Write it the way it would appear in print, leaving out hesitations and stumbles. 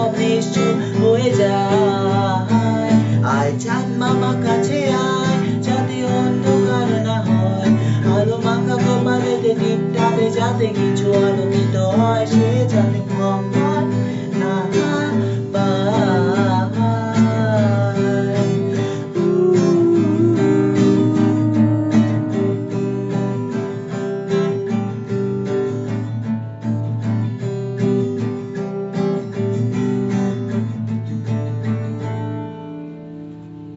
সব নিশ্চুপ হয়ে যায়। আয় চাঁদ মামা কাছে আয়, যাতে অন্ধকার না হয়, আলো মাখা কপালেতে টিপটাপে যাতে কিছু আলোকিত হয়, সে যাতে